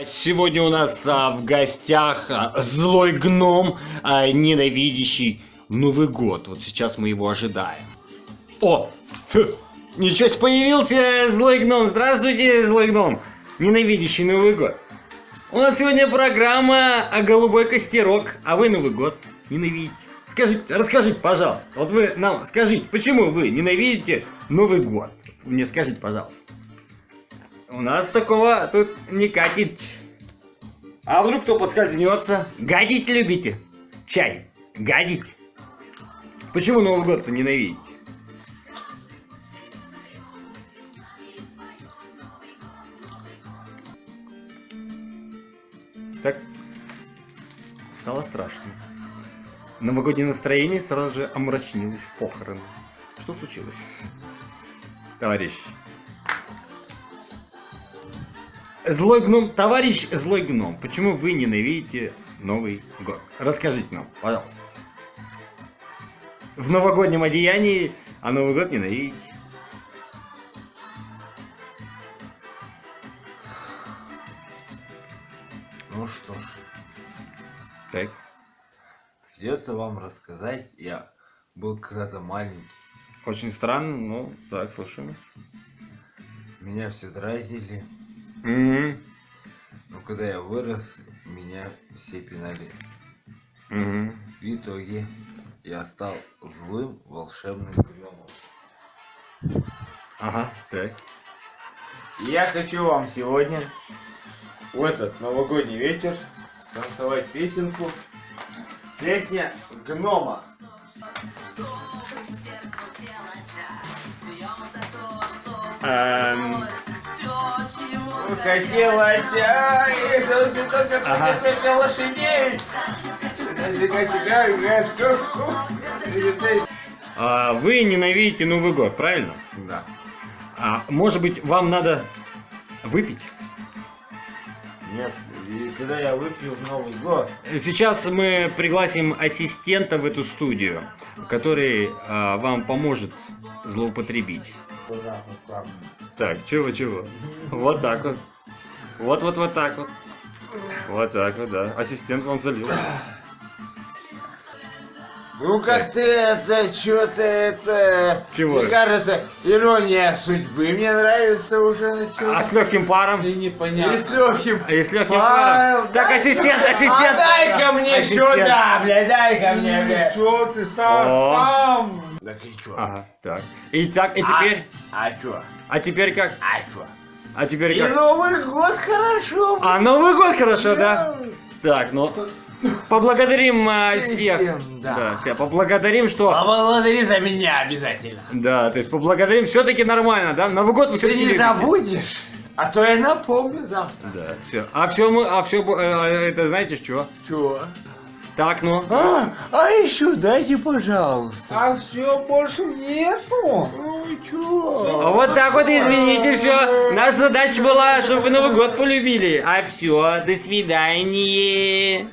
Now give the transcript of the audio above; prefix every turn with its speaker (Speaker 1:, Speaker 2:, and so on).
Speaker 1: Сегодня у нас в гостях злой гном, ненавидящий Новый год. Вот сейчас мы его ожидаем. О! Ничего себе, появился злой гном. Здравствуйте, злой гном, ненавидящий Новый год. У нас сегодня программа «Голубой костерок», а вы Новый год ненавидите. Расскажите, пожалуйста, вот вы нам скажите, почему вы ненавидите Новый год? Мне скажите, пожалуйста. У нас такого тут не катит. А вдруг кто подскользнется? Гадить любите? Чай? Гадить? Почему Новый год-то ненавидите? Так, стало страшно. Новогоднее настроение сразу же омрачнилось в похороны. Что случилось, товарищ? Злой гном, товарищ злой гном, почему вы ненавидите Новый год? Расскажите нам, пожалуйста. В новогоднем одеянии, а Новый год ненавидите.
Speaker 2: Ну что ж,
Speaker 1: Так.
Speaker 2: придется вам рассказать. Я был когда-то маленький.
Speaker 1: Очень странно, но так, слушаем.
Speaker 2: Меня все дразнили.
Speaker 1: Угу.
Speaker 2: Но когда я вырос, меня все пинали.
Speaker 1: Угу.
Speaker 2: В итоге я стал злым волшебным гномом.
Speaker 1: Ага, так.
Speaker 2: Я хочу вам сегодня в этот новогодний вечер танцевать песенку. Песня гнома. Хотелось, это цветок, как хотел лошадей.
Speaker 1: Вы ненавидите Новый год, правильно?
Speaker 2: Да.
Speaker 1: Может быть, вам надо выпить?
Speaker 2: Нет, и когда я выпью в Новый год.
Speaker 1: Сейчас мы пригласим ассистента в эту студию, который вам поможет злоупотребить. Так, чего? Вот так вот. Вот так вот. Вот так вот, да. Ассистент вам залил.
Speaker 2: Ну как-то это, что-то это...
Speaker 1: Чего?
Speaker 2: Мне кажется, ирония судьбы мне нравится уже начала.
Speaker 1: А с легким паром?
Speaker 2: И непонятно. И с легким.
Speaker 1: И с легким паром. Так, ассистент!
Speaker 2: Дай-ка мне сюда, блядь, дай-ка мне, блядь.
Speaker 3: Чё ты сам?
Speaker 2: Так и чё?
Speaker 1: Ага, так. И так, и теперь?
Speaker 2: А чё?
Speaker 1: А теперь как?
Speaker 2: А чё?
Speaker 1: А теперь
Speaker 2: И
Speaker 1: как?
Speaker 2: Новый год хорошо.
Speaker 1: А Новый год хорошо, да? Так, ну... Поблагодарим всех.
Speaker 2: Да.
Speaker 1: Всех поблагодарим, что...
Speaker 2: Поблагодари за меня обязательно.
Speaker 1: Да, то есть поблагодарим, все-таки нормально, да? Новый год вы
Speaker 2: Ты
Speaker 1: все-таки
Speaker 2: не
Speaker 1: любите.
Speaker 2: забудешь, а то я напомню завтра.
Speaker 1: Да, все. Это знаете что?
Speaker 2: Чё?
Speaker 1: Так, ну.
Speaker 2: А еще дайте, пожалуйста.
Speaker 3: А все больше нету.
Speaker 2: Ну чё?
Speaker 1: Вот так вот, извините, все. Наша задача была, чтобы вы Новый год полюбили. А все, до свидания.